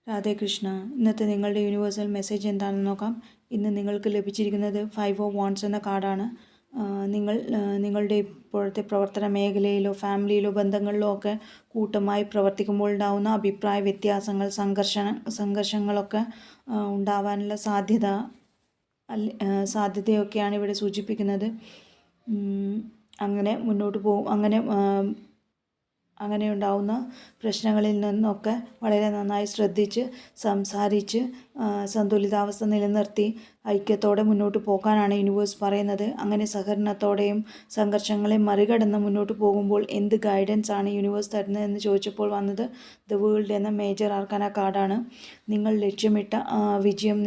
രാധേ കൃഷ്ണ. ഇന്നത്തെ നിങ്ങളുടെ universal message എന്താണെന്ന് നോക്കാം. ഇന്ന് നിങ്ങൾക്ക് ലഭിച്ചിരിക്കുന്നത് 5 ഓഫ് വാണ്ട്സ് എന്ന കാർഡാണ്. നിങ്ങളുടെ ഇപ്പോഴത്തെ പ്രവർത്തന മേഖലയിലോ ഫാമിലിയിലോ ബന്ധങ്ങളിലോ ഒക്കെ കൂട്ടമായി പ്രവർത്തിക്കുമ്പോൾ ഉണ്ടാകുന്ന അഭിപ്രായ വ്യത്യാസങ്ങൾ, സംഘർഷങ്ങളൊക്കെ ഉണ്ടാവാനുള്ള സാധ്യതയൊക്കെയാണ് ഇവിടെ സൂചിപ്പിക്കുന്നത്. അങ്ങനെ ഉണ്ടാവുന്ന പ്രശ്നങ്ങളിൽ നിന്നൊക്കെ വളരെ നന്നായി ശ്രദ്ധിച്ച് സംസാരിച്ച് സന്തുലിതാവസ്ഥ നിലനിർത്തി ഐക്യത്തോടെ മുന്നോട്ട് പോകാനാണ് യൂണിവേഴ്സ് പറയുന്നത്. അങ്ങനെ സഹകരണത്തോടെയും സംഘർഷങ്ങളെ മറികടന്ന് മുന്നോട്ട് പോകുമ്പോൾ എന്ത് ഗൈഡൻസ് ആണ് യൂണിവേഴ്സ് തരുന്നതെന്ന് ചോദിച്ചപ്പോൾ വന്നത് ദ വേൾഡ് എന്ന മേജർ ആർക്കാന കാർഡാണ്. നിങ്ങൾ ലക്ഷ്യമിട്ട വിജയം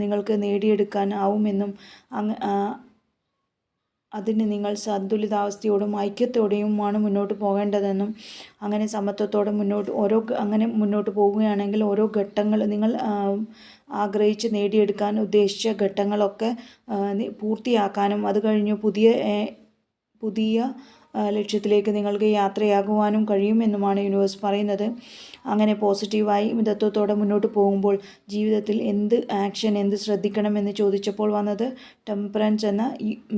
നിങ്ങൾക്ക് നേടിയെടുക്കാനാവുമെന്നും അതിന് നിങ്ങൾ സന്തുലിതാവസ്ഥയോടും ഐക്യത്തോടെയുമാണ് മുന്നോട്ട് പോകേണ്ടതെന്നും അങ്ങനെ സമത്വത്തോടെ അങ്ങനെ മുന്നോട്ട് പോവുകയാണെങ്കിൽ ഓരോ ഘട്ടങ്ങൾ നിങ്ങൾ ആഗ്രഹിച്ച് നേടിയെടുക്കാൻ ഉദ്ദേശിച്ച ഘട്ടങ്ങളൊക്കെ പൂർത്തിയാക്കാനും അത് കഴിഞ്ഞ് പുതിയ ലക്ഷ്യത്തിലേക്ക് നിങ്ങൾക്ക് യാത്രയാകുവാനും കഴിയുമെന്നുമാണ് യൂണിവേഴ്സ് പറയുന്നത്. അങ്ങനെ പോസിറ്റീവായി മിതത്വത്തോടെ മുന്നോട്ട് പോകുമ്പോൾ ജീവിതത്തിൽ എന്ത് ശ്രദ്ധിക്കണമെന്ന് ചോദിച്ചപ്പോൾ വന്നത് ടെമ്പറൻസ് എന്ന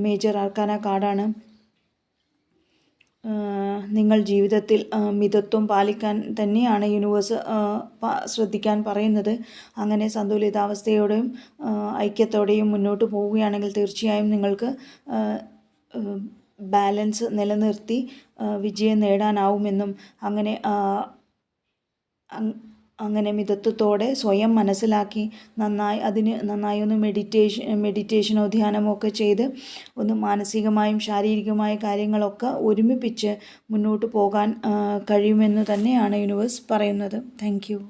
മേജർ ആർക്കാന കാർഡാണ്. നിങ്ങൾ ജീവിതത്തിൽ മിതത്വം പാലിക്കാൻ തന്നെയാണ് യൂണിവേഴ്സ് ശ്രദ്ധിക്കാൻ പറയുന്നത്. അങ്ങനെ സന്തുലിതാവസ്ഥയോടെയും ഐക്യത്തോടെയും മുന്നോട്ട് പോവുകയാണെങ്കിൽ തീർച്ചയായും നിങ്ങൾക്ക് ബാലൻസ് നിലനിർത്തി വിജയം നേടാനാവുമെന്നും അങ്ങനെ മിതത്വത്തോടെ സ്വയം മനസ്സിലാക്കി നന്നായി ഒന്ന് മെഡിറ്റേഷനോ ധ്യാനമോ ഒക്കെ ചെയ്ത് ഒന്ന് മാനസികമായും ശാരീരികമായ കാര്യങ്ങളൊക്കെ ഒരുമിപ്പിച്ച് മുന്നോട്ട് പോകാൻ കഴിയുമെന്ന് തന്നെയാണ് യൂണിവേഴ്സ് പറയുന്നത്. Thank you.